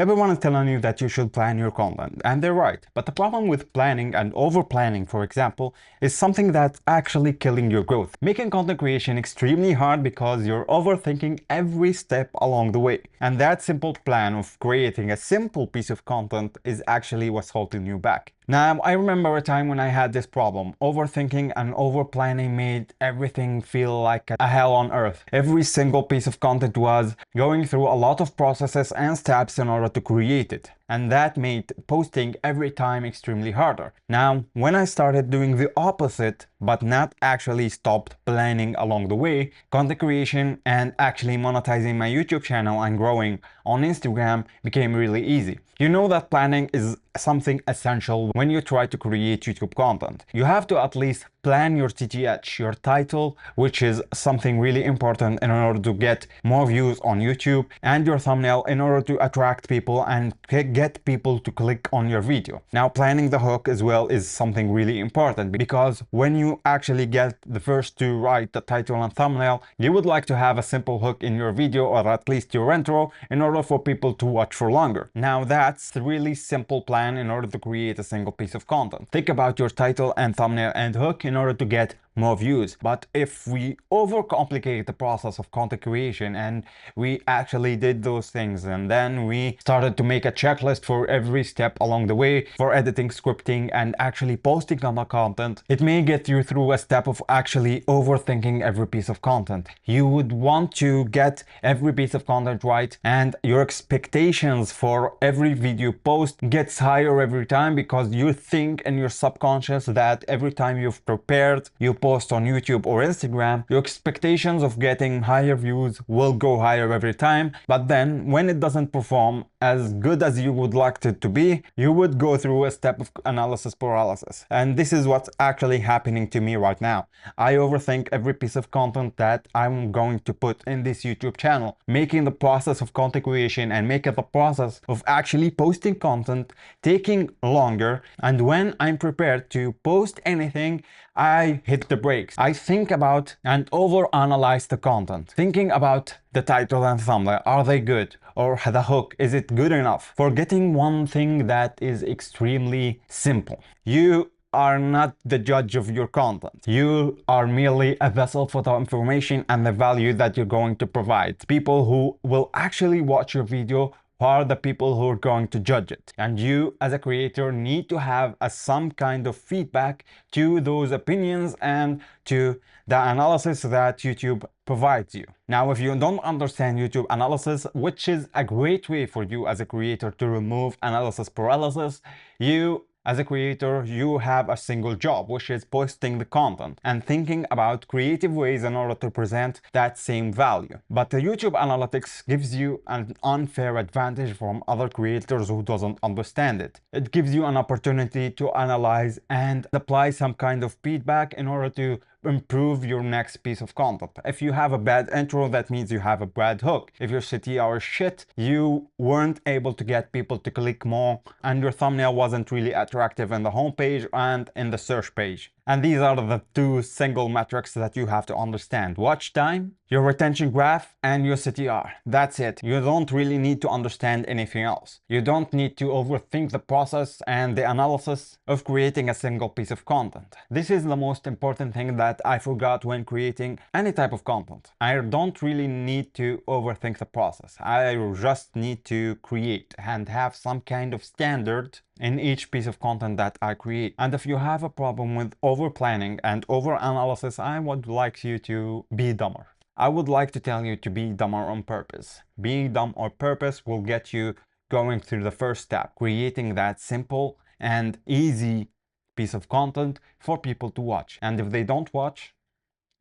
Everyone is telling you that you should plan your content, and they're right. But the problem with planning and over-planning, for example, is something that's actually killing your growth, making content creation extremely hard because you're overthinking every step along the way. And that simple plan of creating a simple piece of content is actually what's holding you back. Now, I remember a time when I had this problem. Overthinking and over-planning made everything feel like a hell on earth. Every single piece of content was going through a lot of processes and steps in order to create it. And that made posting every time extremely harder. Now, when I started doing the opposite, but not actually stopped planning along the way, content creation and actually monetizing my YouTube channel and growing on Instagram became really easy. You know that planning is something essential when you try to create YouTube content. You have to at least plan your TTH, your title, which is something really important in order to get more views on YouTube, and your thumbnail in order to attract people and get people to click on your video. Now, planning the hook as well is something really important because when you actually get the first two right, the title and thumbnail, you would like to have a simple hook in your video or at least your intro in order for people to watch for longer. Now, that's a really simple plan in order to create a single piece of content. Think about your title and thumbnail and hook in order to get more views. But if we overcomplicate the process of content creation and we actually did those things and then we started to make a checklist for every step along the way for editing, scripting, and actually posting on the content, it may get you through a step of actually overthinking every piece of content. You would want to get every piece of content right, and your expectations for every video post gets higher every time because you think in your subconscious that every time you've prepared, you post on YouTube or Instagram, your expectations of getting higher views will go higher every time. But then when it doesn't perform as good as you would like it to be, you would go through a step of analysis paralysis. And this is what's actually happening to me right now. I overthink every piece of content that I'm going to put in this YouTube channel, making the process of content creation and making the process of actually posting content taking longer. And when I'm prepared to post anything, I hit the brakes. I think about and overanalyze the content, thinking about the title and thumbnail. Are they good? Or the hook, is it good enough? Forgetting one thing that is extremely simple. You are not the judge of your content. You are merely a vessel for the information and the value that you're going to provide. People who will actually watch your video are the people who are going to judge it. And you as a creator need to have some kind of feedback to those opinions and to the analysis that YouTube provides you. Now, if you don't understand YouTube analysis, which is a great way for you as a creator to remove analysis paralysis, you as a creator, you have a single job, which is posting the content and thinking about creative ways in order to present that same value. But the YouTube analytics gives you an unfair advantage from other creators who doesn't understand it. It gives you an opportunity to analyze and apply some kind of feedback in order to improve your next piece of content. If you have a bad intro, that means you have a bad hook. If your CTR is shit, you weren't able to get people to click more and your thumbnail wasn't really attractive in the homepage and in the search page. And these are the two single metrics that you have to understand: watch time, your retention graph, and your CTR. That's it. You don't really need to understand anything else. You don't need to overthink the process and the analysis of creating a single piece of content. This is the most important thing that I forgot when creating any type of content. I don't really need to overthink the process. I just need to create and have some kind of standard in each piece of content that I create. And if you have a problem with over planning and over analysis, I would like you to be dumber. I would like to tell you to be dumber on purpose. Being dumb on purpose will get you going through the first step, creating that simple and easy piece of content for people to watch. And if they don't watch,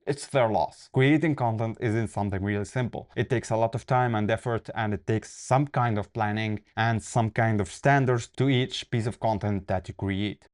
it's their loss. Creating content isn't something really simple. It takes a lot of time and effort, and it takes some kind of planning and some kind of standards to each piece of content that you create.